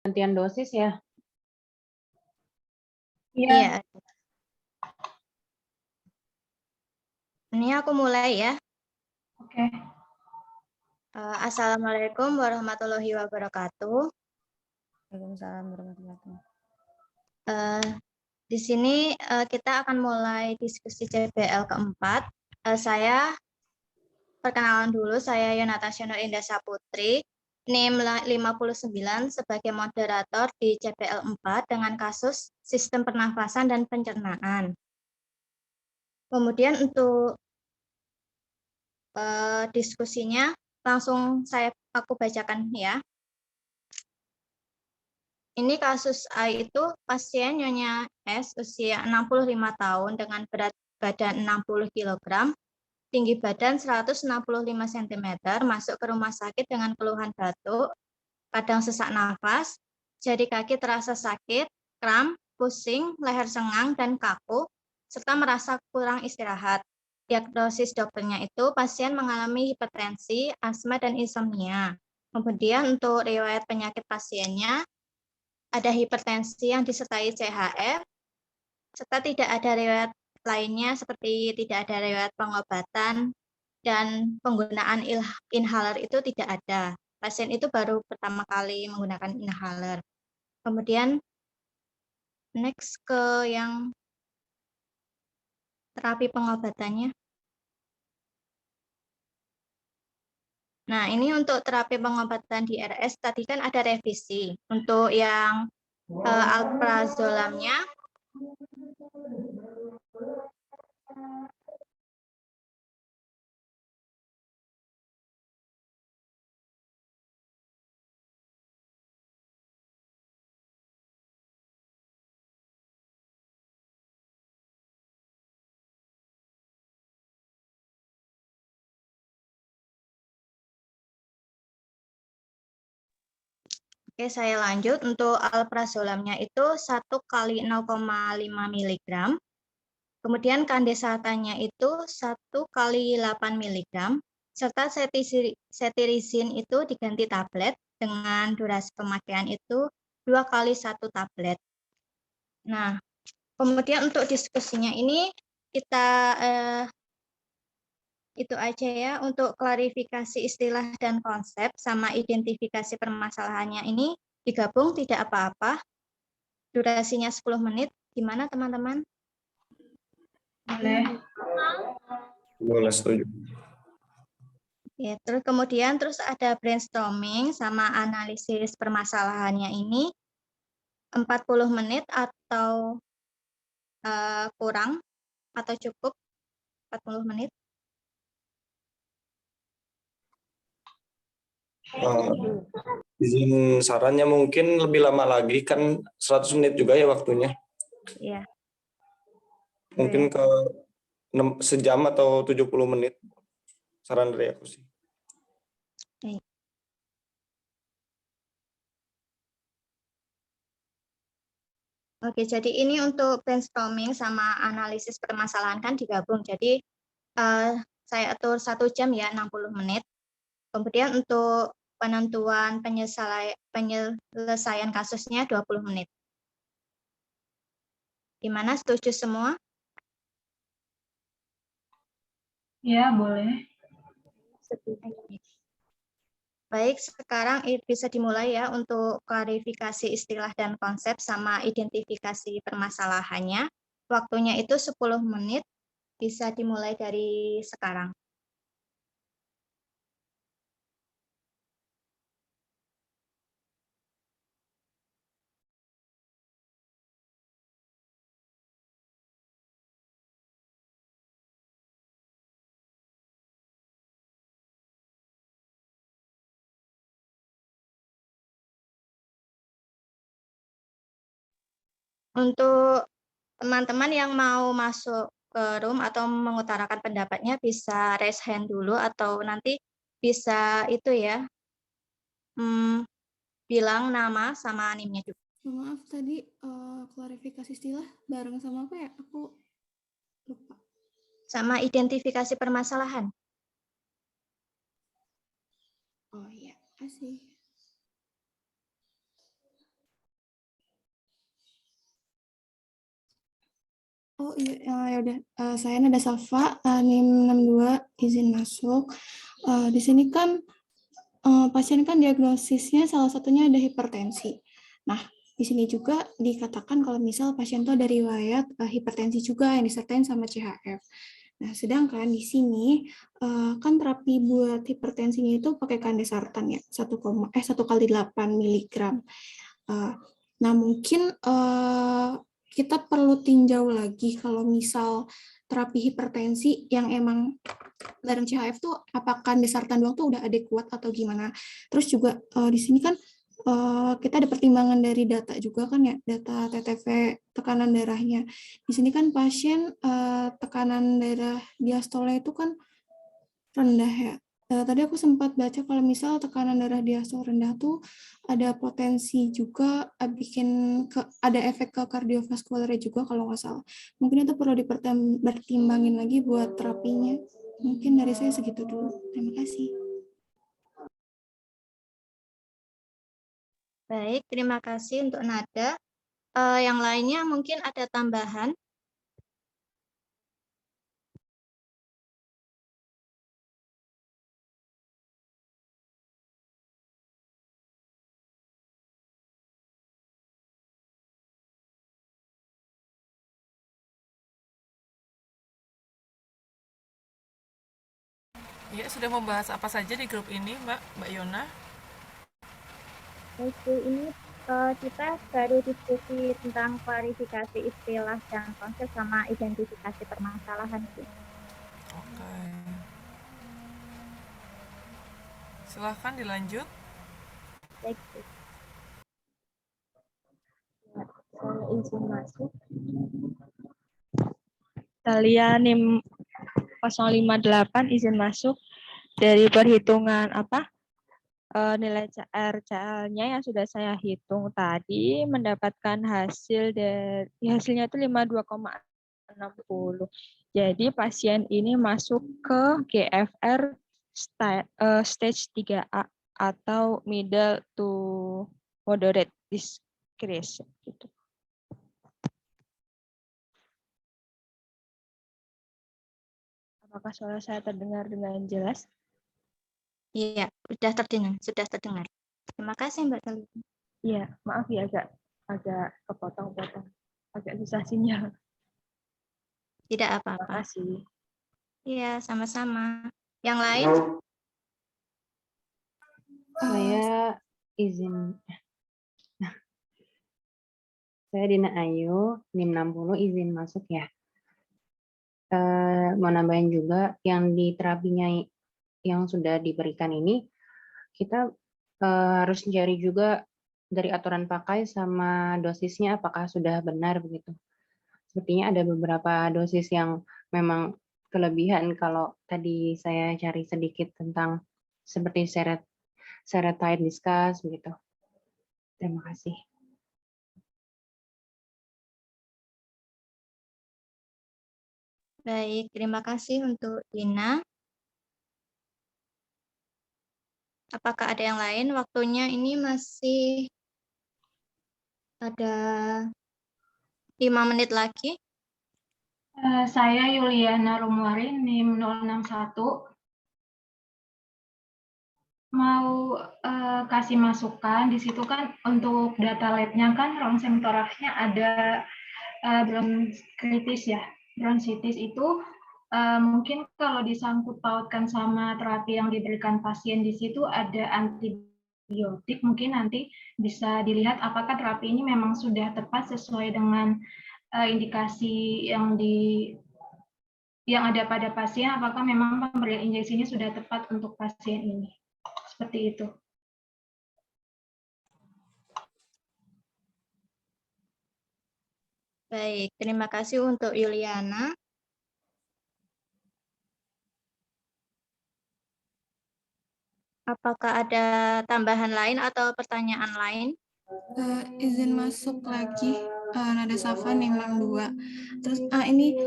gantian dosis ya? Iya. Iya. Ini aku mulai ya. Oke. Assalamualaikum warahmatullahi wabarakatuh. Waalaikumsalam warahmatullahi wabarakatuh. Di sini kita akan mulai diskusi CBL keempat. Saya perkenalan dulu, saya Yonata Nur Indah Saputri, NIM 59 sebagai moderator di CBL 4 dengan kasus sistem pernafasan dan pencernaan. Kemudian untuk diskusinya langsung aku bacakan ya. Ini kasus A itu pasien Nyonya S usia 65 tahun dengan berat badan 60 kg, tinggi badan 165 cm, masuk ke rumah sakit dengan keluhan batuk, kadang sesak nafas, jari kaki terasa sakit, kram, pusing, leher sengang dan kaku, serta merasa kurang istirahat. Diagnosis dokternya itu pasien mengalami hipertensi, asma, dan insomnia. Kemudian untuk riwayat penyakit pasiennya, ada hipertensi yang disertai CHF, serta tidak ada riwayat lainnya seperti tidak ada riwayat pengobatan dan penggunaan inhaler itu tidak ada. Pasien itu baru pertama kali menggunakan inhaler. Kemudian next ke yang terapi pengobatannya. Nah, ini untuk terapi pengobatan di RS tadi kan ada revisi. Untuk yang alprazolamnya Oke, saya lanjut. Untuk alprazolamnya itu 1 kali 0,5 mg. Kemudian kandesatannya itu 1 kali 8 mg. Serta cetirizin itu diganti tablet dengan durasi pemakaian itu 2 kali 1 tablet. Nah, kemudian untuk diskusinya ini kita itu aja ya untuk klarifikasi istilah dan konsep sama identifikasi permasalahannya ini digabung tidak apa-apa. Durasinya 10 menit. Gimana teman-teman? Boleh. Boleh, setuju. Ya, terus ada brainstorming sama analisis permasalahannya ini 40 menit atau kurang atau cukup 40 menit. Izin sarannya mungkin lebih lama lagi, kan 100 menit juga ya waktunya. Iya. Mungkin ke sejam atau 70 menit. Saran dari aku sih. Oke, jadi ini untuk brainstorming sama analisis permasalahan kan digabung. Jadi saya atur 1 jam ya, 60 menit. Kemudian untuk penentuan penyelesaian kasusnya 20 menit. Gimana, setuju semua? Ya, boleh. Baik, sekarang bisa dimulai ya untuk klarifikasi istilah dan konsep sama identifikasi permasalahannya. Waktunya itu 10 menit, bisa dimulai dari sekarang. Untuk teman-teman yang mau masuk ke room atau mengutarakan pendapatnya bisa raise hand dulu atau nanti bisa itu ya, bilang nama sama NIM-nya juga. Maaf tadi klarifikasi istilah bareng sama apa ya? Aku lupa. Sama identifikasi permasalahan. Oh iya, kasih. Oh iya, ya udah. Saya Nada Safa, NIM 62, izin masuk. Di sini kan pasien kan diagnosisnya salah satunya ada hipertensi. Nah, di sini juga dikatakan kalau misal pasien itu ada riwayat hipertensi juga yang disertai sama CHF. Nah, sedangkan di sini kan terapi buat hipertensinya itu pakai kandesartan ya, 1,8 miligram. Nah, mungkin kita perlu tinjau lagi kalau misal terapi hipertensi yang emang bareng CHF tuh apakah kandesartan doang tuh udah adekuat atau gimana. Terus juga di sini kan kita ada pertimbangan dari data juga kan ya, data TTV tekanan darahnya. Di sini kan pasien tekanan darah diastole itu kan rendah ya. Tadi aku sempat baca kalau misal tekanan darah diastole rendah tuh ada potensi juga ada efek ke kardiovaskularnya juga kalau nggak salah. Mungkin itu perlu dipertimbangin lagi buat terapinya. Mungkin dari saya segitu dulu. Terima kasih. Baik, terima kasih untuk Nada. Yang lainnya mungkin ada tambahan. Ya, sudah membahas apa saja di grup ini, Mbak Yona? Oke, ini kita baru diskusi tentang klarifikasi istilah dan konsep sama identifikasi permasalahan. Oke. Silahkan dilanjut. Baik. Saya izin masuk. Talia NIM 058 izin masuk. Dari perhitungan nilai CL-nya yang sudah saya hitung tadi mendapatkan hasilnya itu 52,60. Jadi pasien ini masuk ke GFR stage 3A atau middle to moderate decrease gitu. Apakah suara saya terdengar dengan jelas? Iya, sudah terdengar. Terima kasih Mbak Talia. Iya, maaf ya agak kepotong-potong, agak susah sinyal. Tidak Terima apa-apa. kasih. Iya, sama-sama. Yang lain? Saya izin. Saya Dina Ayu, NIM 60 izin masuk ya. Mau nambahin juga yang di terapinya yang sudah diberikan ini, kita harus mencari juga dari aturan pakai sama dosisnya apakah sudah benar begitu. Sepertinya ada beberapa dosis yang memang kelebihan kalau tadi saya cari sedikit tentang seperti seretide discuss begitu. Terima kasih. Baik, terima kasih untuk Dina. Apakah ada yang lain? Waktunya ini masih ada 5 menit lagi. Saya Yuliana Rumwari, NIM 061. Mau kasih masukan, di situ kan untuk data lab-nya kan ronsen toraksnya ada bronkitis ya. Bronkitis itu mungkin kalau disangkut pautkan sama terapi yang diberikan pasien di situ ada antibiotik, mungkin nanti bisa dilihat apakah terapi ini memang sudah tepat sesuai dengan indikasi yang ada pada pasien, apakah memang pemberian injeksinya sudah tepat untuk pasien ini. Seperti itu. Baik, terima kasih untuk Yuliana. Apakah ada tambahan lain atau pertanyaan lain? Izin masuk lagi, Nada Safa NIM 62. Terus ini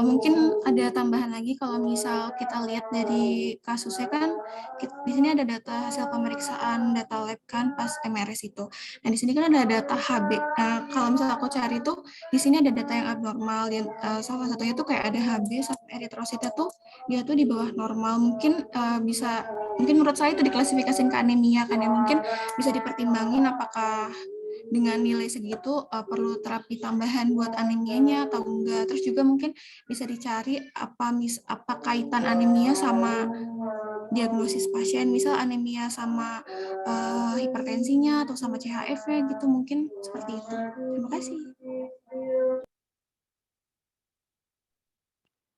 mungkin ada tambahan lagi kalau misal kita lihat dari kasusnya kan di sini ada data hasil pemeriksaan data lab kan pas MRS itu. Nah di sini kan ada data HB. Nah kalau kalau misalnya aku cari tuh di sini ada data yang abnormal, dan salah satunya tuh kayak ada HB sampai eritrositnya tuh dia tuh di bawah normal. Mungkin mungkin menurut saya itu diklasifikasikan ke anemia kan ya, mungkin bisa dipertimbangin apakah dengan nilai segitu perlu terapi tambahan buat anemianya atau enggak. Terus juga mungkin bisa dicari apa kaitan anemia sama diagnosis pasien, misal anemia sama hipertensinya atau sama CHF-nya gitu, mungkin seperti itu. Terima kasih.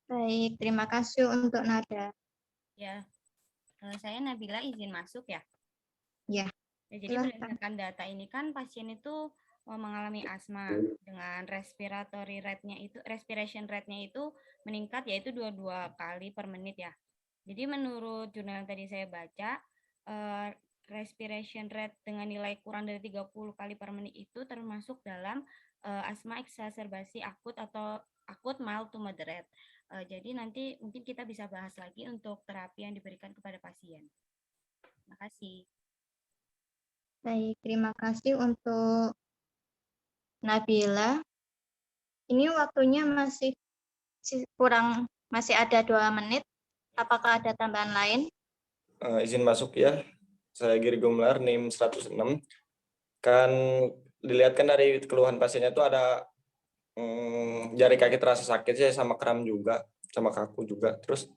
Baik, terima kasih untuk Nada. Ya, saya Nabila izin masuk ya. Ya, Ya, jadi silahkan. berdasarkan data ini kan pasien itu mengalami asma dengan respiration rate-nya itu meningkat yaitu 22 kali per menit ya. Jadi menurut jurnal yang tadi saya baca, respiration rate dengan nilai kurang dari 30 kali per menit itu termasuk dalam asma eksaserbasi akut atau akut mild to moderate. Jadi nanti mungkin kita bisa bahas lagi untuk terapi yang diberikan kepada pasien. Terima kasih. Baik, terima kasih untuk Nabila. Ini waktunya masih ada 2 menit. Apakah ada tambahan lain? Izin masuk ya. Saya Giri Gumelar, NIM 106. Kan dilihatkan dari keluhan pasiennya itu ada jari kaki terasa sakit sih, sama kram juga, sama kaku juga. Terus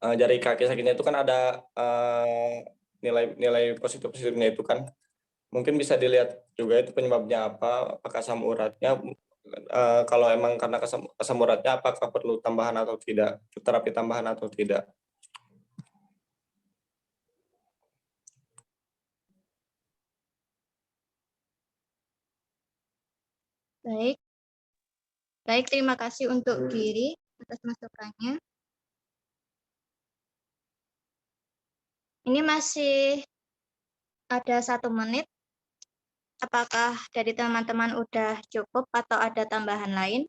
jari kaki sakitnya itu kan ada nilai positifnya itu kan. Mungkin bisa dilihat juga itu penyebabnya apa, apakah asam uratnya. Kalau emang karena asam uratnya, apakah perlu tambahan atau tidak, terapi tambahan atau tidak. Baik. Baik, terima kasih untuk Giri atas masukannya. Ini masih ada 1 menit. Apakah dari teman-teman udah cukup atau ada tambahan lain?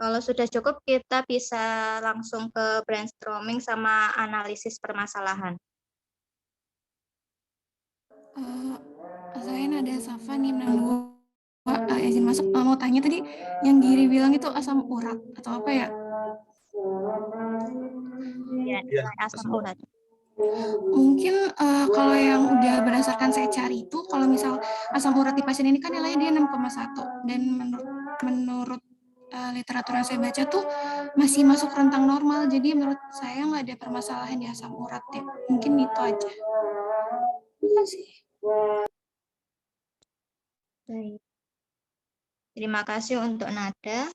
Kalau sudah cukup, kita bisa langsung ke brainstorming sama analisis permasalahan. Saya Nada Safa, NIM 62. Izin masuk, mau tanya tadi yang Giri bilang itu asam urat atau apa ya? Ya, nilai asam urat. Mungkin kalau yang udah berdasarkan saya cari itu, kalau misal asam urat di pasien ini kan nilainya dia 6,1, dan menurut literatur yang saya baca tuh masih masuk rentang normal, jadi menurut saya nggak ada permasalahan di asam urat ya. Mungkin itu aja. Terima kasih. Baik. Terima kasih untuk Nada.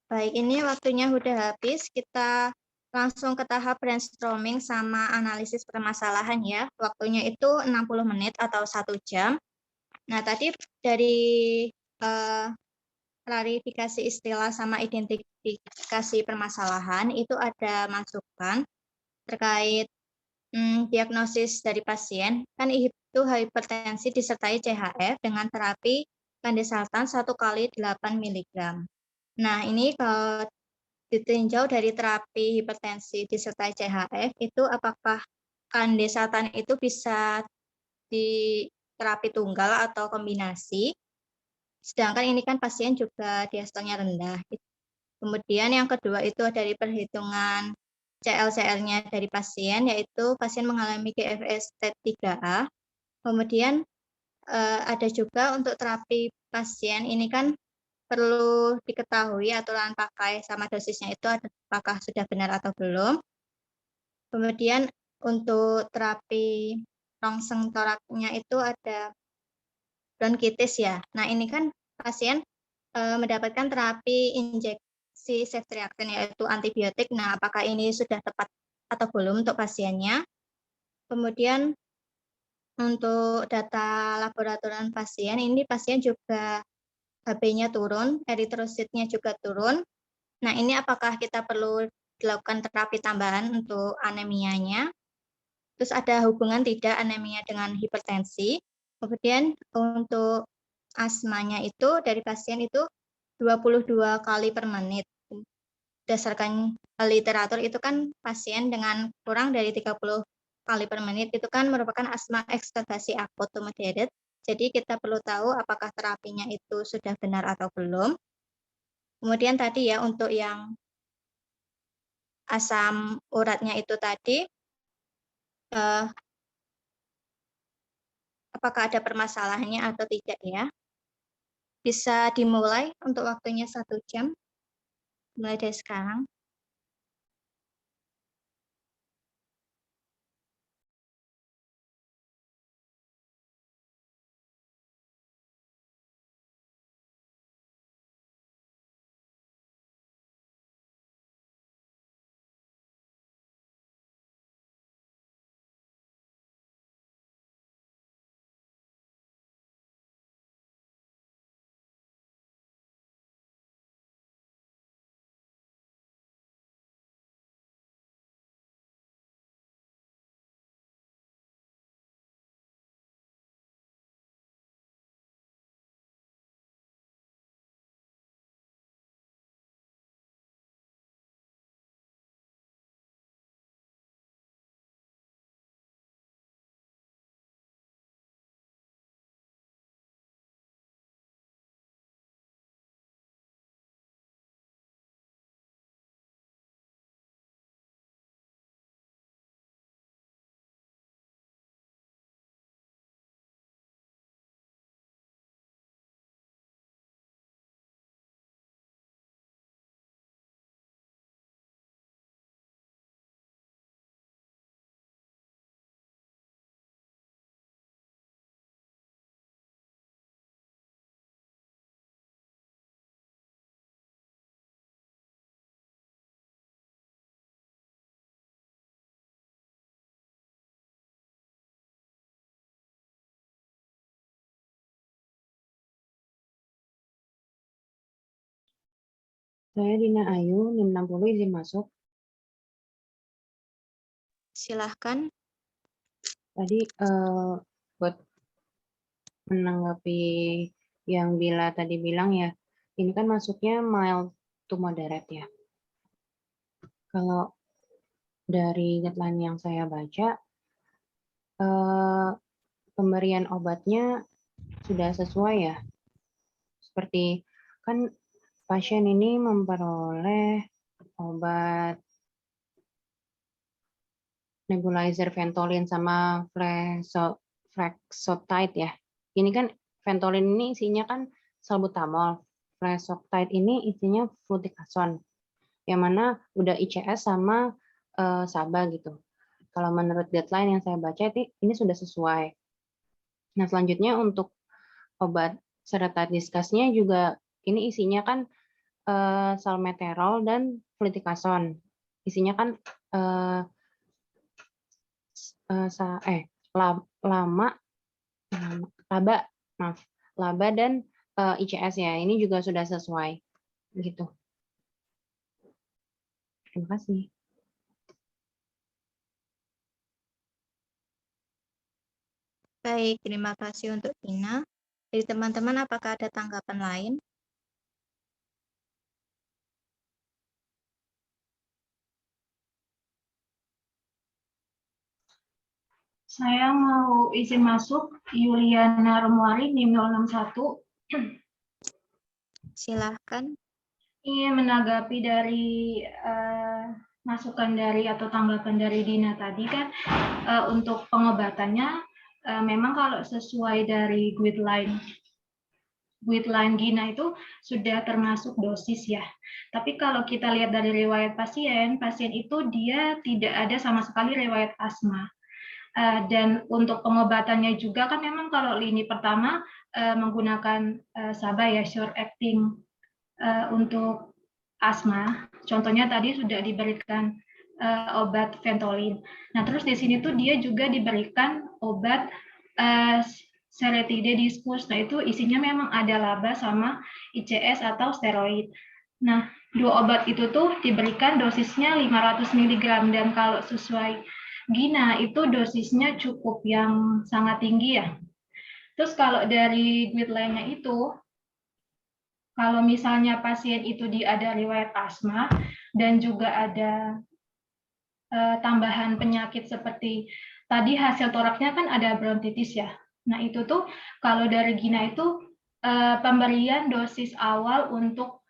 Baik, ini waktunya udah habis. Kita langsung ke tahap brainstorming sama analisis permasalahan ya. Waktunya itu 60 menit atau 1 jam. Nah, tadi dari klarifikasi istilah sama identifikasi permasalahan itu ada masukan terkait diagnosis dari pasien. Kan itu hipertensi disertai CHF dengan terapi kandesaltan 1 kali 8 mg. Nah, ini kalau ditinjau dari terapi hipertensi disertai CHF, itu apakah kandesaltan itu bisa di terapi tunggal atau kombinasi, sedangkan ini kan pasien juga diastolnya rendah. Kemudian yang kedua itu dari perhitungan CL-CL-nya dari pasien, yaitu pasien mengalami GFS state 3A. Kemudian ada juga untuk terapi pasien, ini kan perlu diketahui aturan pakai sama dosisnya itu apakah sudah benar atau belum. Kemudian untuk terapi rongseng toraknya itu ada bronkitis ya. Nah, ini kan pasien mendapatkan terapi injeksi ceftriaxone yaitu antibiotik. Nah, apakah ini sudah tepat atau belum untuk pasiennya? Kemudian untuk data laboratorium pasien, ini pasien juga HB-nya turun, eritrositnya juga turun. Nah, ini apakah kita perlu dilakukan terapi tambahan untuk anemianya? Terus ada hubungan tidak anemia dengan hipertensi? Kemudian untuk asmanya itu dari pasien itu 22 kali per menit. Berdasarkan literatur itu kan pasien dengan kurang dari 30 kali per menit itu kan merupakan asma ekstubasi akut to moderate. Jadi kita perlu tahu apakah terapinya itu sudah benar atau belum. Kemudian tadi ya untuk yang asam uratnya itu tadi, apakah ada permasalahannya atau tidak ya. Bisa dimulai untuk waktunya 1 jam, mulai dari sekarang. Saya Dina Ayu, NIM 60 izin masuk. Silahkan. Tadi buat menanggapi yang Bila tadi bilang ya, ini kan masuknya mild to moderate ya. Kalau dari guideline yang saya baca, pemberian obatnya sudah sesuai ya. Seperti kan pasien ini memperoleh obat nebulizer Ventolin sama Flexotide ya. Ini kan Ventolin ini isinya kan salbutamol. Flexotide ini isinya fluticasone. Yang mana udah ICS sama SABA gitu. Kalau menurut deadline yang saya baca ini sudah sesuai. Nah, selanjutnya untuk obat serta diskasnya juga ini isinya kan salmeterol dan fluticasone. Isinya kan laba dan ICS ya. Ini juga sudah sesuai gitu. Terima kasih. Baik, terima kasih untuk Tina. Dari teman-teman, apakah ada tanggapan lain? Saya mau izin masuk, Yuliana Romuali, NIM 061. Silahkan. Ingin menanggapi dari masukan dari atau tanggapan dari Dina tadi kan, untuk pengobatannya memang kalau sesuai dari guideline Gina itu sudah termasuk dosis ya. Tapi kalau kita lihat dari riwayat pasien itu dia tidak ada sama sekali riwayat asma. Dan untuk pengobatannya juga kan memang kalau lini pertama menggunakan SABA ya, short acting untuk asma. Contohnya tadi sudah diberikan obat Ventolin. Nah, terus di sini tuh dia juga diberikan obat Seretide Diskus. Nah, itu isinya memang ada laba sama ICS atau steroid. Nah, dua obat itu tuh diberikan dosisnya 500 mg dan kalau sesuai Gina itu dosisnya cukup yang sangat tinggi ya. Terus kalau dari guideline-nya itu, kalau misalnya pasien itu ada riwayat asma dan juga ada tambahan penyakit seperti tadi hasil toraknya kan ada bronkitis ya. Nah itu tuh kalau dari Gina itu pemberian dosis awal untuk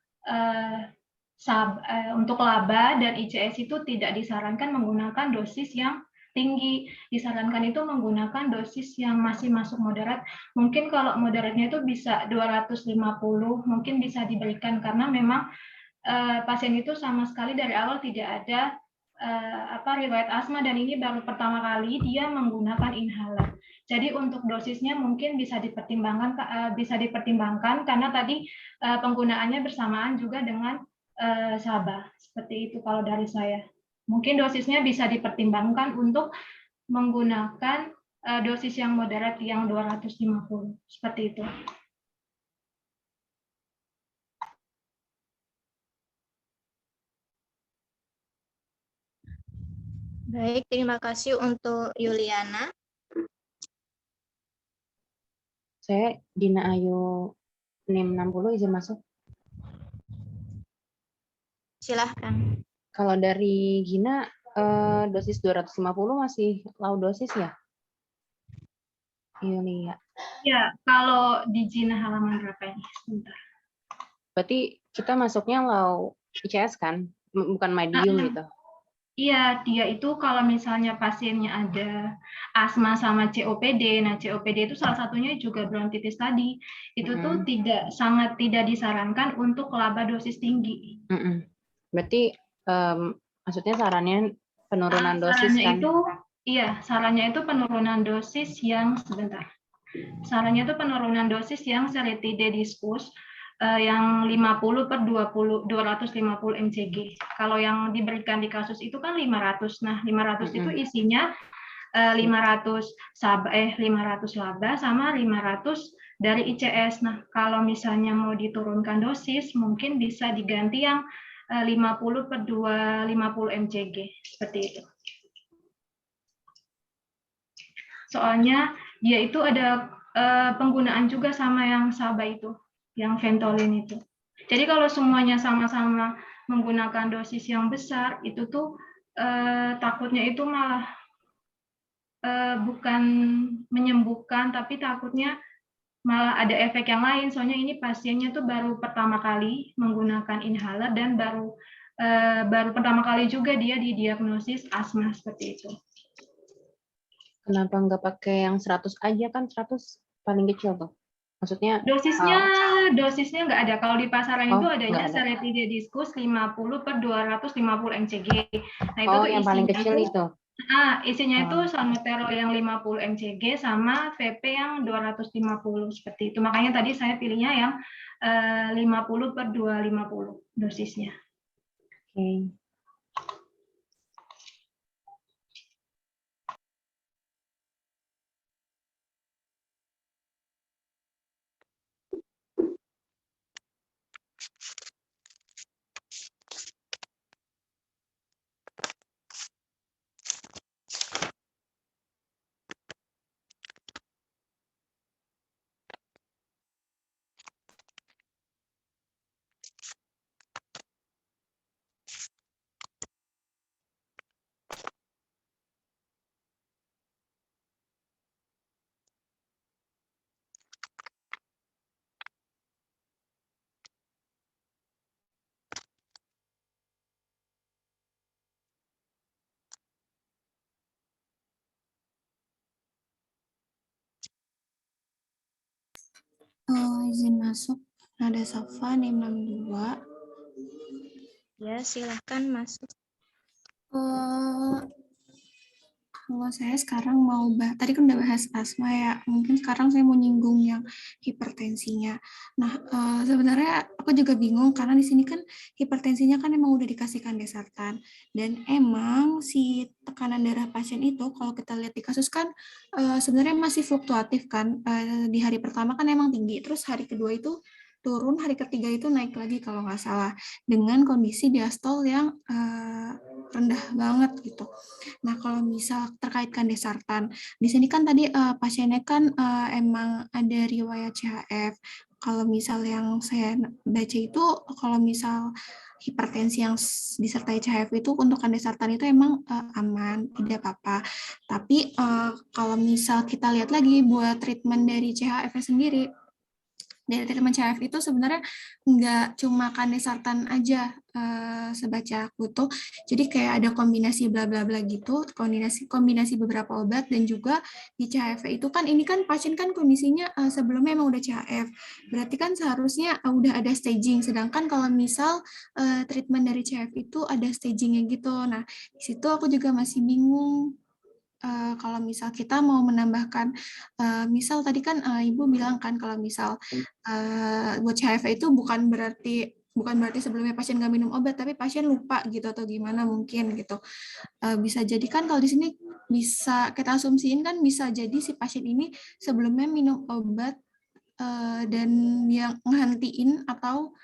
untuk laba dan ICS itu tidak disarankan menggunakan dosis yang tinggi, disarankan itu menggunakan dosis yang masih masuk moderat. Mungkin kalau moderatnya itu bisa 250, mungkin bisa diberikan karena memang pasien itu sama sekali dari awal tidak ada riwayat asma dan ini baru pertama kali dia menggunakan inhaler. Jadi untuk dosisnya mungkin bisa dipertimbangkan karena tadi penggunaannya bersamaan juga dengan SABA. Seperti itu kalau dari saya. Mungkin dosisnya bisa dipertimbangkan untuk menggunakan dosis yang moderat yang 250. Seperti itu. Baik, terima kasih untuk Yuliana. Saya Dina Ayu NIM 60 izin masuk. Silahkan. Kalau dari Gina dosis 250 masih low dosis ya? Yulia. Ya, kalau di Gina halaman berapa ini? Sebentar. Berarti kita masuknya low ICS kan? Bukan medium gitu. Iya, dia itu kalau misalnya pasiennya ada asma sama COPD, nah COPD itu salah satunya juga bronkitis tadi, itu tuh sangat tidak disarankan untuk laba dosis tinggi. Berarti maksudnya sarannya penurunan dosis kan? Sarannya itu penurunan dosis yang Sarannya itu penurunan dosis yang seretidediskus yang 50 per 250 mcg. Kalau yang diberikan di kasus itu kan 500. Nah, 500 itu isinya 500 laba sama 500 dari ICS. Nah, kalau misalnya mau diturunkan dosis, mungkin bisa diganti yang 50 per 250 mcg. Seperti itu. Soalnya dia itu ada penggunaan juga sama yang SABA itu, yang Ventolin itu. Jadi kalau semuanya sama-sama menggunakan dosis yang besar, itu tuh takutnya itu malah bukan menyembuhkan, tapi takutnya malah ada efek yang lain. Soalnya ini pasiennya tuh baru pertama kali menggunakan inhaler dan baru pertama kali juga dia didiagnosis asma seperti itu. Kenapa nggak pakai yang 100 aja kan 100 paling kecil tuh? Maksudnya dosisnya nggak ada. Kalau di pasaran itu adanya seretidediskus 50 per 250 mcg. Nah, itu tuh yang paling kecil itu. Isinya itu salmeterol yang 50 mcg sama VP yang 250 seperti itu. Makanya tadi saya pilihnya yang 50 per 250 dosisnya. Oke. Izin masuk, Nada Safa, NIM 62. Ya, silahkan masuk. Kalau saya sekarang mau tadi kan udah bahas asma ya, mungkin sekarang saya mau nyinggung yang hipertensinya. Nah, sebenarnya aku juga bingung karena di sini kan hipertensinya kan emang udah dikasihkan desartan, dan emang si tekanan darah pasien itu kalau kita lihat di kasus kan sebenarnya masih fluktuatif kan. Di hari pertama kan emang tinggi, terus hari kedua itu turun, hari ketiga itu naik lagi kalau nggak salah, dengan kondisi diastol yang rendah banget gitu. Nah, kalau misal terkaitkan desartan, di sini kan tadi pasiennya kan emang ada riwayat CHF. Kalau misal yang saya baca itu, kalau misal hipertensi yang disertai CHF itu untuk kandesartan itu emang aman, tidak apa-apa. Tapi kalau misal kita lihat lagi buat treatment dari CHF sendiri, dari treatment CHF itu sebenarnya nggak cuma kandesartan aja sebaca aku tuh, jadi kayak ada kombinasi bla bla bla gitu, kombinasi beberapa obat, dan juga di CHF itu kan ini kan pasien kan kondisinya sebelumnya emang udah CHF, berarti kan seharusnya udah ada staging, sedangkan kalau misal treatment dari CHF itu ada stagingnya gitu. Nah di situ aku juga masih bingung. Kalau misal kita mau menambahkan, misal tadi kan Ibu bilang kan kalau misal buat CHF itu bukan berarti sebelumnya pasien nggak minum obat, tapi pasien lupa gitu atau gimana mungkin gitu. Bisa jadi kan kalau di sini bisa kita asumsiin kan bisa jadi si pasien ini sebelumnya minum obat dan yang ngehentiin atau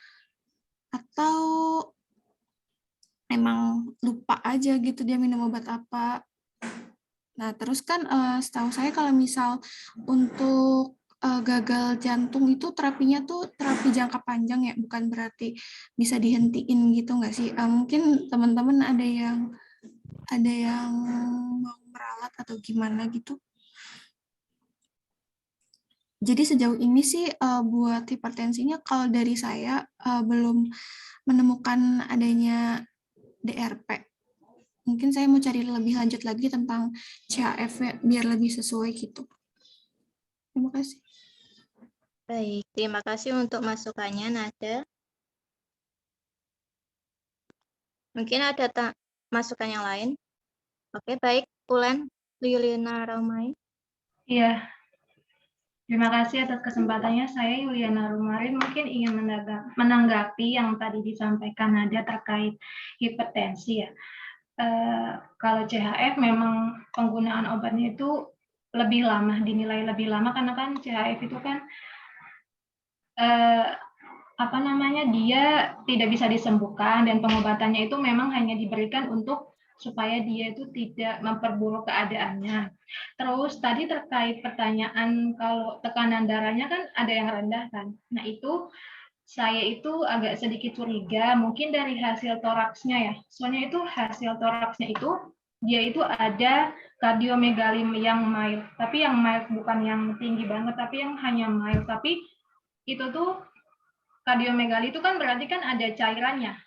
emang lupa aja gitu dia minum obat apa. Nah, terus kan setahu saya kalau misal untuk gagal jantung itu terapinya tuh terapi jangka panjang ya, bukan berarti bisa dihentiin gitu nggak sih? Mungkin teman-teman ada yang mau meralat atau gimana gitu. Jadi sejauh ini sih buat hipertensinya kalau dari saya belum menemukan adanya DRP. Mungkin saya mau cari lebih lanjut lagi tentang CHF biar lebih sesuai gitu. Terima kasih. Baik, terima kasih untuk masukannya, Nada. Mungkin ada masukan yang lain? Oke, baik. Ulan, Yuliana Raumai. Iya, terima kasih atas kesempatannya. Saya Yuliana Rumarin mungkin ingin menanggapi yang tadi disampaikan Nada terkait hipertensi ya. Kalau CHF memang penggunaan obatnya itu lebih lama, dinilai lebih lama karena kan CHF itu kan dia tidak bisa disembuhkan dan pengobatannya itu memang hanya diberikan untuk supaya dia itu tidak memperburuk keadaannya. Terus tadi terkait pertanyaan kalau tekanan darahnya kan ada yang rendah kan. Nah itu saya itu agak sedikit curiga mungkin dari hasil toraksnya ya. Soalnya itu hasil toraksnya itu dia itu ada kardiomegali yang mild, tapi yang mild bukan yang tinggi banget, tapi yang hanya mild. Tapi itu tuh kardiomegali itu kan berarti kan ada cairannya.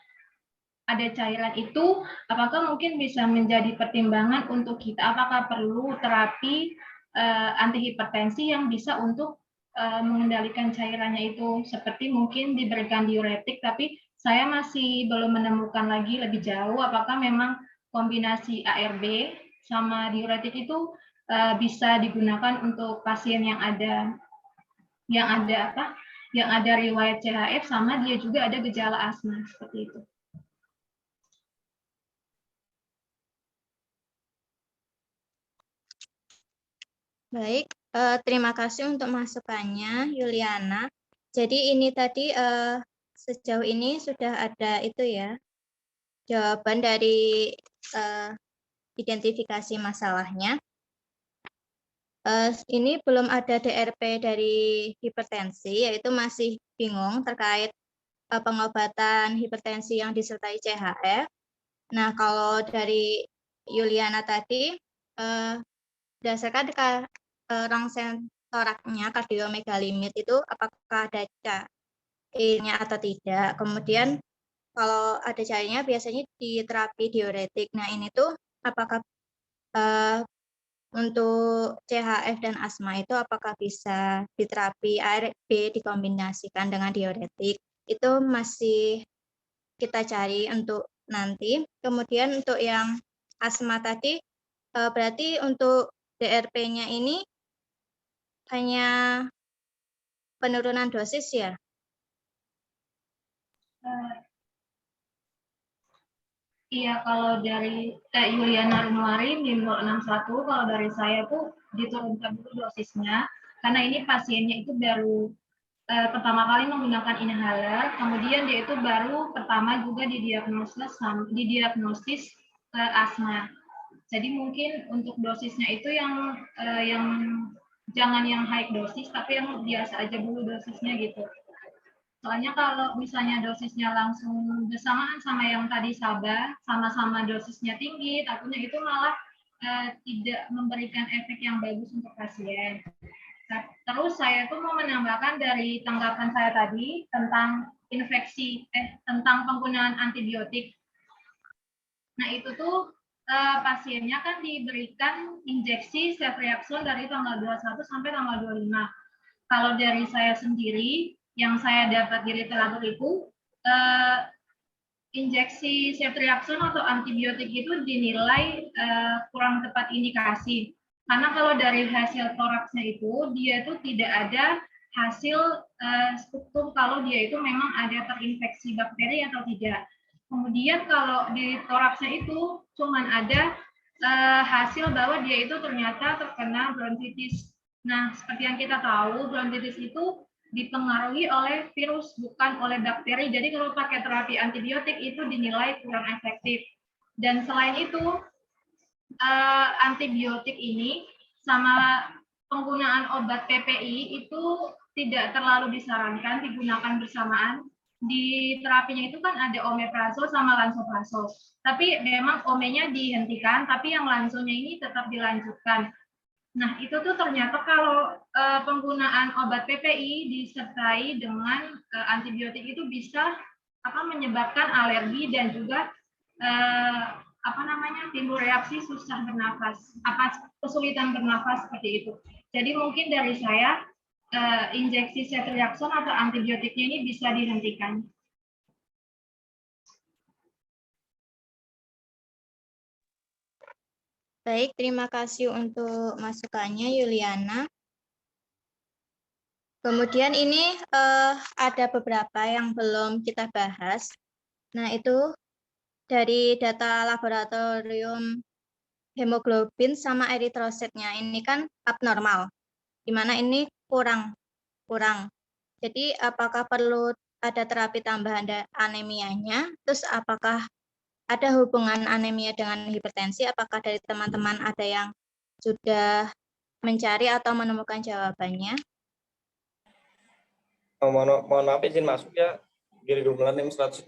Ada cairan itu, apakah mungkin bisa menjadi pertimbangan untuk kita? Apakah perlu terapi antihipertensi yang bisa untuk mengendalikan cairannya itu, seperti mungkin diberikan diuretik, tapi saya masih belum menemukan lagi lebih jauh apakah memang kombinasi ARB sama diuretik itu bisa digunakan untuk pasien yang ada riwayat CHF sama dia juga ada gejala asma seperti itu. Baik, terima kasih untuk masukannya, Yuliana. Jadi ini tadi sejauh ini sudah ada itu ya, jawaban dari identifikasi masalahnya. Ini belum ada DRP dari hipertensi, yaitu masih bingung terkait pengobatan hipertensi yang disertai CHF. Nah, kalau dari Yuliana tadi, berdasarkan rongsen toraknya, kardiomegalimit itu apakah ada cairnya atau tidak. Kemudian kalau ada cairnya biasanya di terapi diuretik. Nah, ini tuh apakah untuk CHF dan asma itu apakah bisa diterapi ARB dikombinasikan dengan diuretik? Itu masih kita cari untuk nanti. Kemudian untuk yang asma tadi, berarti untuk DRP-nya ini hanya penurunan dosis ya? Iya, kalau dari Yuliana Runwari, NIM 061, kalau dari saya tuh diturunkan dulu dosisnya, karena ini pasiennya itu baru pertama kali menggunakan inhaler, kemudian dia itu baru pertama juga didiagnosis asma. Jadi mungkin untuk dosisnya itu yang jangan yang high dosis, tapi yang biasa aja dulu dosisnya gitu. Soalnya kalau misalnya dosisnya langsung bersamaan sama yang tadi Saba, sama-sama dosisnya tinggi, takutnya itu malah tidak memberikan efek yang bagus untuk pasien. Nah, terus saya tuh mau menambahkan dari tanggapan saya tadi tentang tentang penggunaan antibiotik. Nah, itu tuh pasiennya kan diberikan injeksi ceftriaxone dari tanggal 21 sampai tanggal 25. Kalau dari saya sendiri, yang saya dapat di literatur itu, injeksi ceftriaxone atau antibiotik itu dinilai kurang tepat indikasi. Karena kalau dari hasil toraksnya itu, dia itu tidak ada hasil struktur kalau dia itu memang ada terinfeksi bakteri atau tidak. Kemudian kalau di toraksnya itu cuman ada hasil bahwa dia itu ternyata terkena bronkitis. Nah, seperti yang kita tahu, bronkitis itu dipengaruhi oleh virus, bukan oleh bakteri. Jadi kalau pakai terapi antibiotik itu dinilai kurang efektif. Dan selain itu, antibiotik ini sama penggunaan obat PPI itu tidak terlalu disarankan digunakan bersamaan. Di terapinya itu kan ada omeprazol sama lansoprazol. Tapi memang omenya dihentikan, tapi yang lansonya ini tetap dilanjutkan. Nah, itu tuh ternyata kalau penggunaan obat PPI disertai dengan antibiotik itu bisa menyebabkan alergi dan juga timbul reaksi susah bernafas, kesulitan bernafas seperti itu. Jadi mungkin dari saya injeksi ceftriaxone atau antibiotiknya ini bisa dihentikan. Baik, terima kasih untuk masukannya Yuliana. Kemudian ini ada beberapa yang belum kita bahas. Nah, itu dari data laboratorium hemoglobin sama eritrositnya. Ini kan abnormal, di mana ini kurang. Jadi, apakah perlu ada terapi tambahan anemianya? Terus apakah ada hubungan anemia dengan hipertensi? Apakah dari teman-teman ada yang sudah mencari atau menemukan jawabannya? Mohon maaf izin masuk ya, Giri Gumelar NIM 106.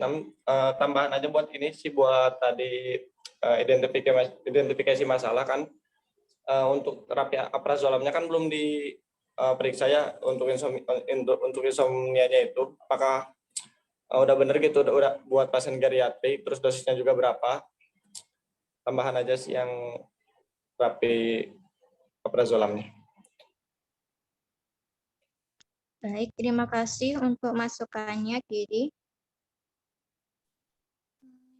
Tambahan aja buat ini sih, buat tadi identifikasi masalah kan. Untuk terapi aprazolamnya kan belum diperiksa ya untuk insomnia-nya itu. Apakah udah bener gitu, udah buat pasien geriatri, terus dosisnya juga berapa? Tambahan aja sih yang terapi aprazolamnya. Baik, terima kasih untuk masukannya, Giri.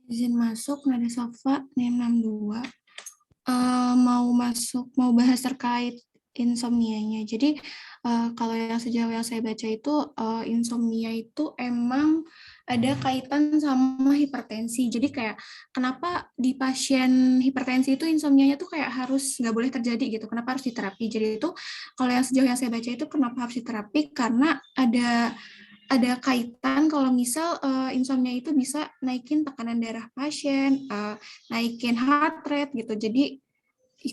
Izin masuk, Nada Safa, NIM 62. Mau bahas terkait insomnia-nya. Jadi kalau yang sejauh yang saya baca itu insomnia itu emang ada kaitan sama hipertensi. Jadi kayak kenapa di pasien hipertensi itu insomnia-nya tuh kayak harus nggak boleh terjadi gitu. Kenapa harus diterapi? Jadi itu kalau yang sejauh yang saya baca itu kenapa harus diterapi? Karena ada kaitan kalau misal insomnia itu bisa naikin tekanan darah pasien, naikin heart rate gitu. Jadi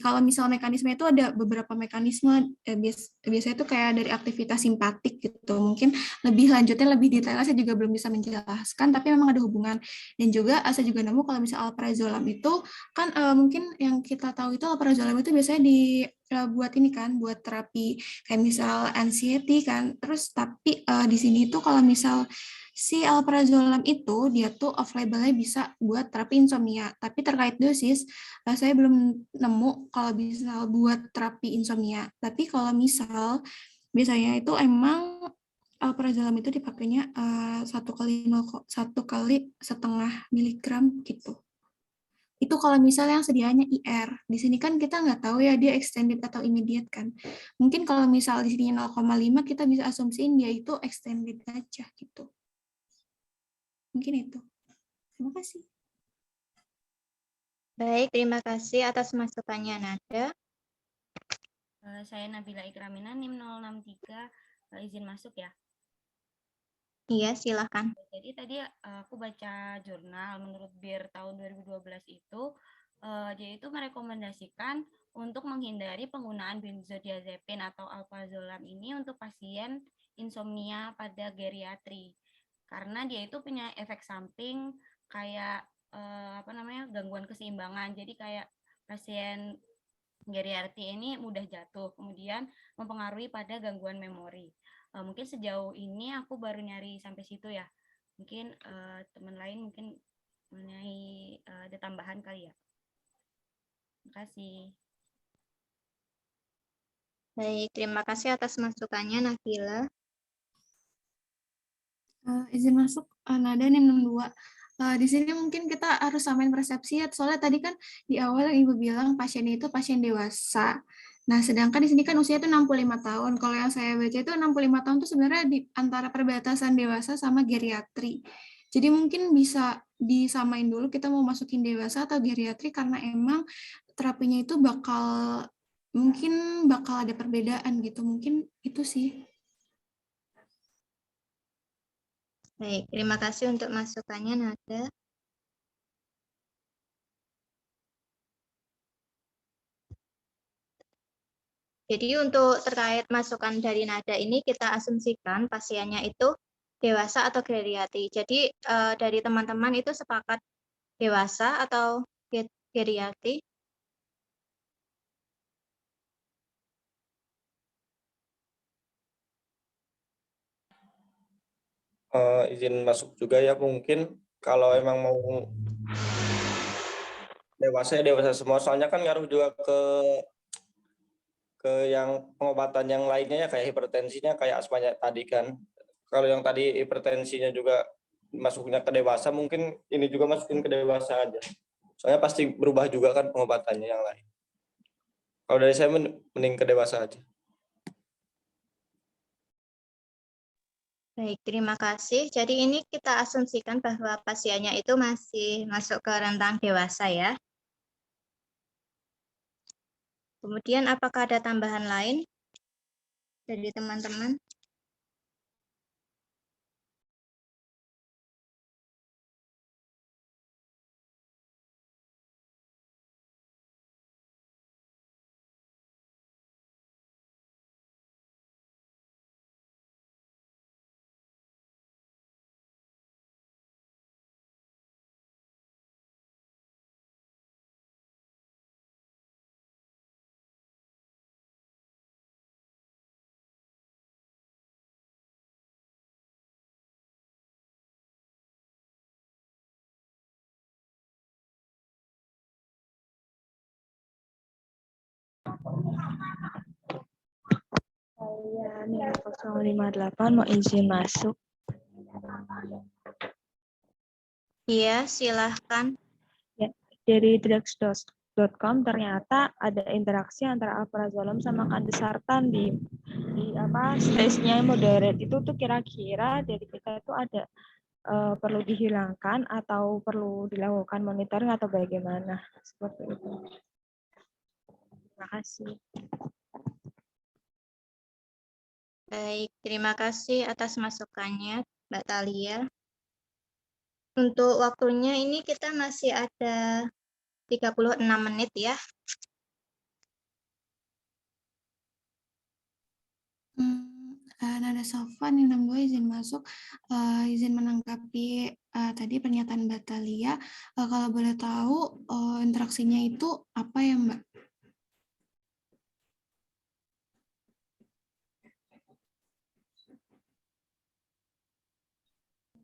kalau misal mekanisme itu ada beberapa mekanisme, biasanya itu kayak dari aktivitas simpatik gitu. Mungkin lebih lanjutnya, lebih detailnya saya juga belum bisa menjelaskan, tapi memang ada hubungan. Dan juga saya juga nemu kalau misal alprazolam itu kan mungkin yang kita tahu itu alprazolam itu biasanya buat ini kan, buat terapi kayak misal anxiety kan. Terus tapi di sini tuh kalau misal si alprazolam itu dia tuh off labelnya bisa buat terapi insomnia. Tapi terkait dosis, saya belum nemu kalau misal buat terapi insomnia. Tapi kalau misal biasanya itu emang alprazolam itu dipakainya 1 kali 1,5 miligram gitu. Itu kalau misalnya yang sedianya IR. Di sini kan kita nggak tahu ya dia extended atau immediate kan. Mungkin kalau misal di sini 0,5 kita bisa asumsiin dia itu extended aja gitu. Mungkin itu. Terima kasih. Baik, terima kasih atas masukannya, Nada. Saya Nabila Ikramina, NIM 063, izin masuk ya. Iya, silakan. Jadi tadi aku baca jurnal, menurut BIR tahun 2012 itu, dia itu merekomendasikan untuk menghindari penggunaan benzodiazepin atau alprazolam ini untuk pasien insomnia pada geriatri. karena dia itu punya efek samping kayak gangguan keseimbangan. Jadi kayak pasien geriatri ini mudah jatuh, kemudian mempengaruhi pada gangguan memori. Mungkin sejauh ini aku baru nyari sampai situ ya. Mungkin teman lain mungkin mengenai ada tambahan kali ya. Terima kasih. Baik, terima kasih atas masukannya, Nabila. Izin masuk, Nada NIM 62. Di sini mungkin kita harus samain persepsi ya, soalnya tadi kan di awal yang Ibu bilang pasiennya itu pasien dewasa. Nah, sedangkan di sini kan usia itu 65 tahun. Kalau yang saya baca itu 65 tahun itu sebenarnya di antara perbatasan dewasa sama geriatri. Jadi mungkin bisa disamain dulu kita mau masukin dewasa atau geriatri karena emang terapinya itu mungkin bakal ada perbedaan gitu. Mungkin itu sih. Baik, terima kasih untuk masukannya, Nada. Jadi untuk terkait masukan dari Nada ini kita asumsikan pasiennya itu dewasa atau geriatri. Jadi dari teman-teman itu sepakat dewasa atau geriatri? Izin masuk juga ya, mungkin kalau emang mau dewasa ya dewasa semua, soalnya kan ngaruh juga ke yang pengobatan yang lainnya ya, kayak hipertensinya, kayak asmanya tadi kan. Kalau yang tadi hipertensinya juga masuknya ke dewasa, mungkin ini juga masukin ke dewasa aja. Soalnya pasti berubah juga kan pengobatannya yang lain. Kalau dari saya mending ke dewasa aja. Baik, terima kasih. Jadi ini kita asumsikan bahwa pasiennya itu masih masuk ke rentang dewasa ya. Kemudian apakah ada tambahan lain dari teman-teman? Saya NIM 058 mau izin masuk. Iya, silahkan. Ya, dari drugs.com ternyata ada interaksi antara alprazolam sama kandesartan di stage-nya moderate itu tuh kira-kira dari kita itu ada perlu dihilangkan atau perlu dilakukan monitoring atau bagaimana seperti itu. Terima kasih. Baik, terima kasih atas masukannya, Mbak Thalia. Untuk waktunya ini kita masih ada 36 menit ya. Nada Sofwan yang 62 izin masuk, izin menanggapi tadi pernyataan Mbak Thalia. Kalau boleh tahu interaksinya itu apa ya Mbak?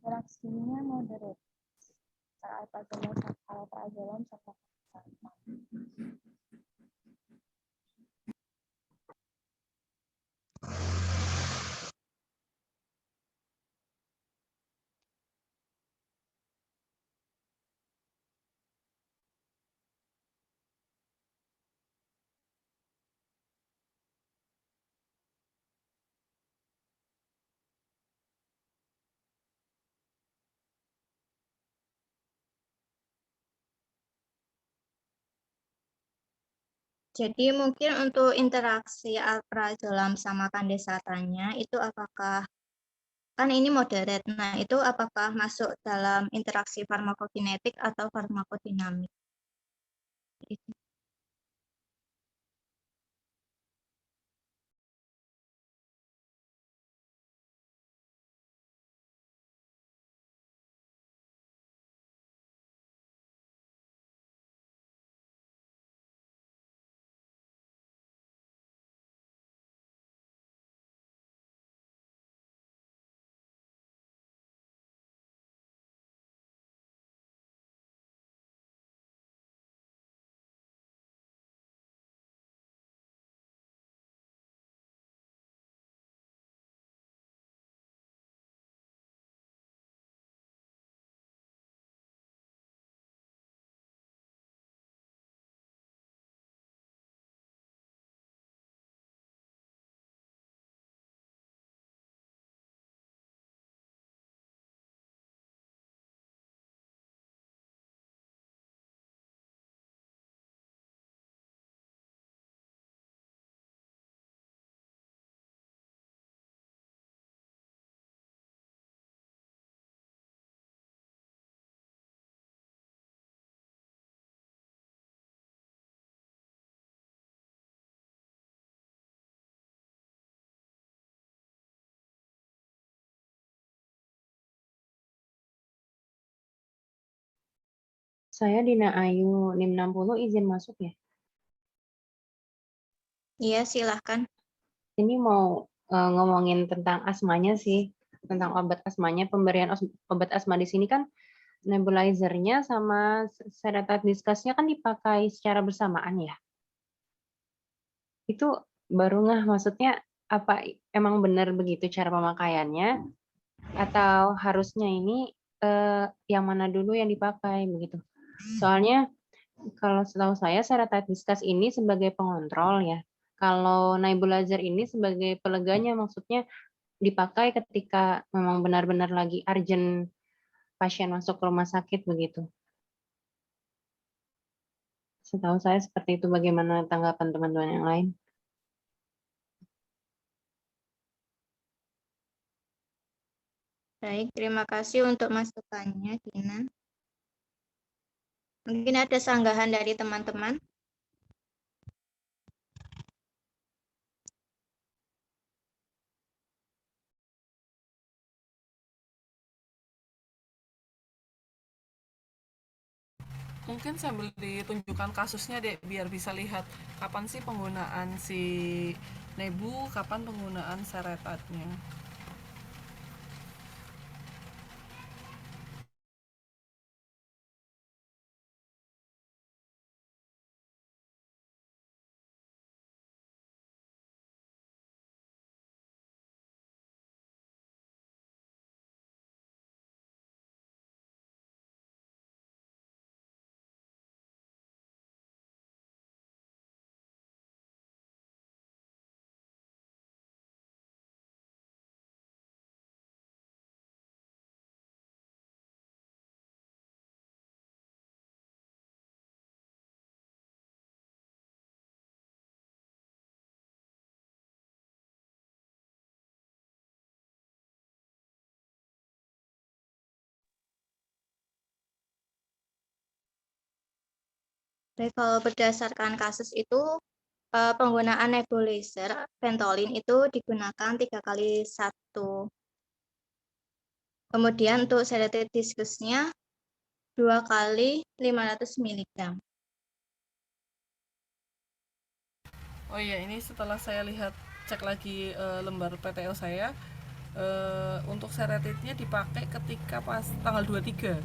Interaksinya moderate. Alprazolam sama Jadi mungkin untuk interaksi alprazolam sama kandesatannya itu apakah, kan ini moderate, nah itu apakah masuk dalam interaksi farmakokinetik atau farmakodinamik? Saya Dina Ayu, NIM 60 izin masuk ya. Iya, silahkan. Ini mau ngomongin tentang asmanya sih, tentang obat asmanya. Pemberian obat asma di sini kan nebulizernya sama sedatat diskasnya kan dipakai secara bersamaan ya. Itu baru maksudnya apa emang benar begitu cara pemakaiannya atau harusnya ini yang mana dulu yang dipakai begitu. Soalnya kalau setahu saya sedatat diskas ini sebagai pengontrol ya. Kalau nebulizer ini sebagai peleganya, maksudnya dipakai ketika memang benar-benar lagi urgent pasien masuk ke rumah sakit begitu. Setahu saya seperti itu. Bagaimana tanggapan teman-teman yang lain? Baik, terima kasih untuk masukannya, Dina. Mungkin ada sanggahan dari teman-teman. Mungkin sambil ditunjukkan kasusnya deh, biar bisa lihat kapan sih penggunaan si nebu, kapan penggunaan seretatnya. Baik, kalau berdasarkan kasus itu, penggunaan nebulizer Ventolin itu digunakan 3 kali 1. Kemudian untuk sedated diskusnya 2 kali 500 mg. Oh iya, ini setelah saya lihat cek lagi lembar PTO saya, untuk seretitnya dipakai ketika pas tanggal 23.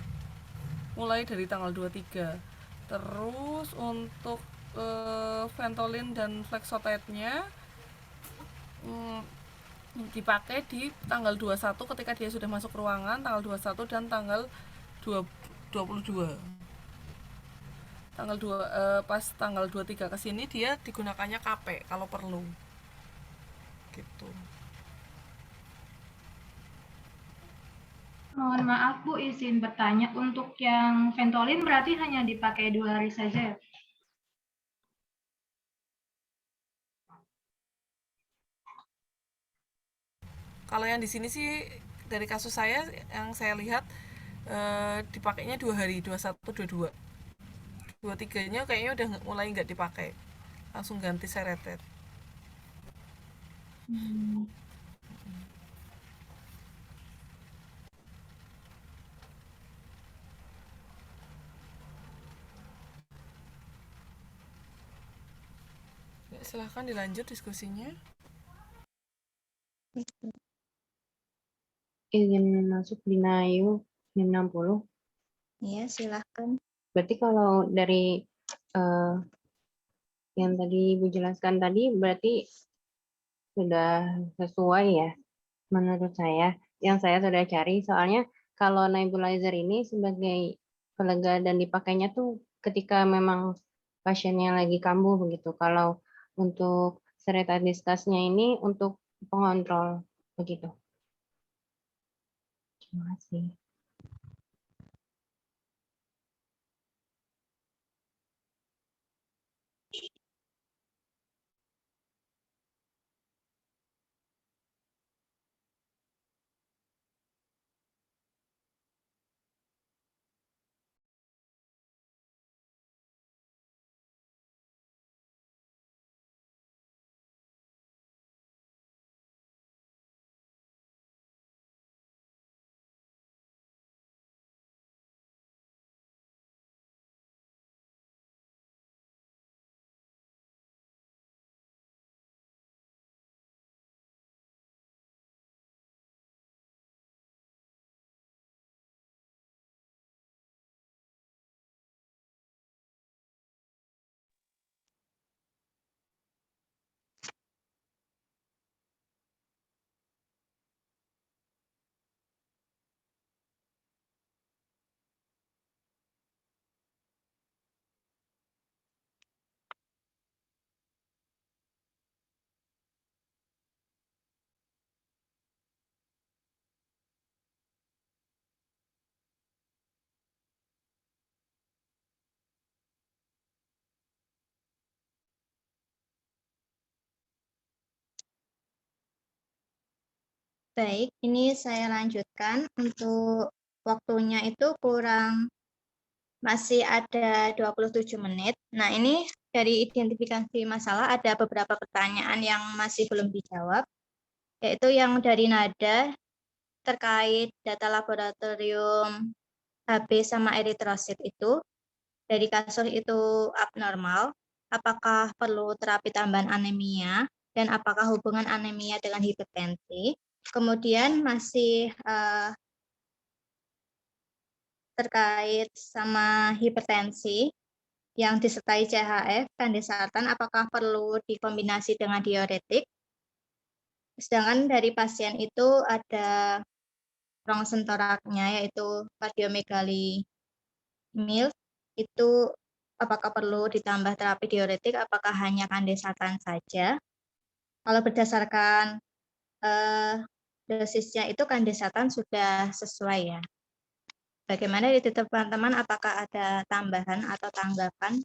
Mulai dari tanggal 23. Terus untuk Ventolin dan Flexotide-nya dipakai di tanggal 21 ketika dia sudah masuk ruangan, tanggal 21 dan tanggal 22. Tanggal 2 pas tanggal 23 ke sini dia digunakannya KP kalau perlu. Gitu. Mohon maaf Bu, izin bertanya, untuk yang Ventolin berarti hanya dipakai 2 hari saja ya? Kalau yang di sini sih dari kasus saya yang saya lihat dipakainya 2 hari, 21, 22. 23-nya kayaknya udah mulai nggak dipakai. Langsung ganti seretet. Ya, silahkan dilanjut diskusinya. Izin masuk Dina Ayu, NIM 60. Iya, silahkan. Berarti kalau dari yang tadi Ibu jelaskan tadi berarti sudah sesuai ya menurut saya. Yang saya sudah cari soalnya kalau nebulizer ini sebagai pelega dan dipakainya tuh ketika memang pasiennya lagi kambuh begitu. Kalau untuk seretat diskasnya ini untuk pengontrol begitu. Terima kasih. Baik, ini saya lanjutkan. Untuk waktunya itu masih ada 27 menit. Nah, ini dari identifikasi masalah ada beberapa pertanyaan yang masih belum dijawab, yaitu yang dari nada terkait data laboratorium HB sama eritrosit itu, dari kasus itu abnormal, apakah perlu terapi tambahan anemia, dan apakah hubungan anemia dengan hipertensi. Kemudian masih terkait sama hipertensi yang disertai CHF, kandesartan, apakah perlu dikombinasi dengan diuretik. Sedangkan dari pasien itu ada rongsen toraknya, yaitu kardiomegali mild, itu apakah perlu ditambah terapi diuretik, apakah hanya kandesartan saja. Kalau berdasarkan dosisnya itu kandesartan sudah sesuai ya. Bagaimana di teman-teman, apakah ada tambahan atau tanggapan?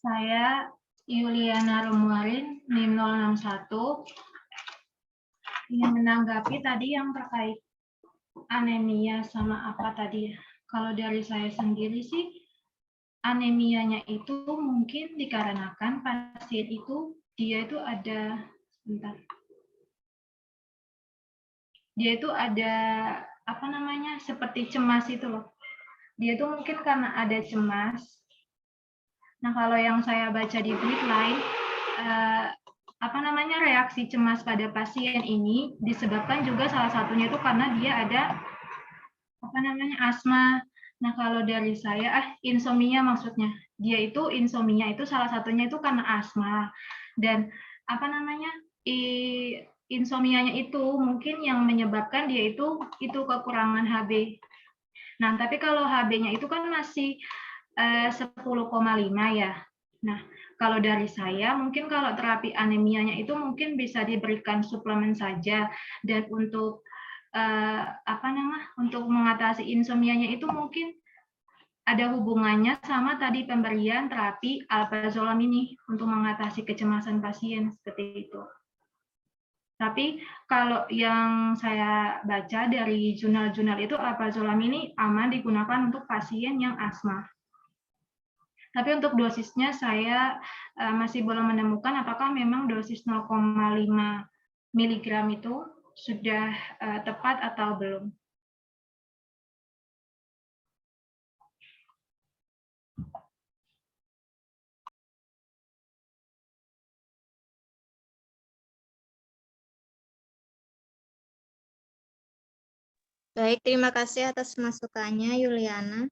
Saya Yuliana Romualin, NIM 061, ingin menanggapi tadi yang terkait anemia sama apa tadi. Kalau dari saya sendiri sih, anemianya itu mungkin dikarenakan pasien itu dia itu ada apa namanya, seperti cemas itu loh. Dia itu mungkin karena ada cemas. Nah, kalau yang saya baca di guideline, apa namanya, reaksi cemas pada pasien ini disebabkan juga salah satunya itu karena dia ada apa namanya, asma. Nah, kalau dari saya, insomnia maksudnya. Dia itu insomnia itu salah satunya itu karena asma. Dan apa namanya, insomnianya itu mungkin yang menyebabkan dia itu kekurangan HB. Nah, tapi kalau HB-nya itu kan masih 10,5 ya. Nah, kalau dari saya mungkin kalau terapi anemianya itu mungkin bisa diberikan suplemen saja, dan untuk untuk mengatasi insomnianya itu mungkin ada hubungannya sama tadi pemberian terapi alprazolam ini untuk mengatasi kecemasan pasien seperti itu. Tapi kalau yang saya baca dari jurnal-jurnal itu alprazolam ini aman digunakan untuk pasien yang asma. Tapi untuk dosisnya saya masih belum menemukan apakah memang dosis 0,5 mg itu sudah tepat atau belum. Baik, terima kasih atas masukannya, Yuliana.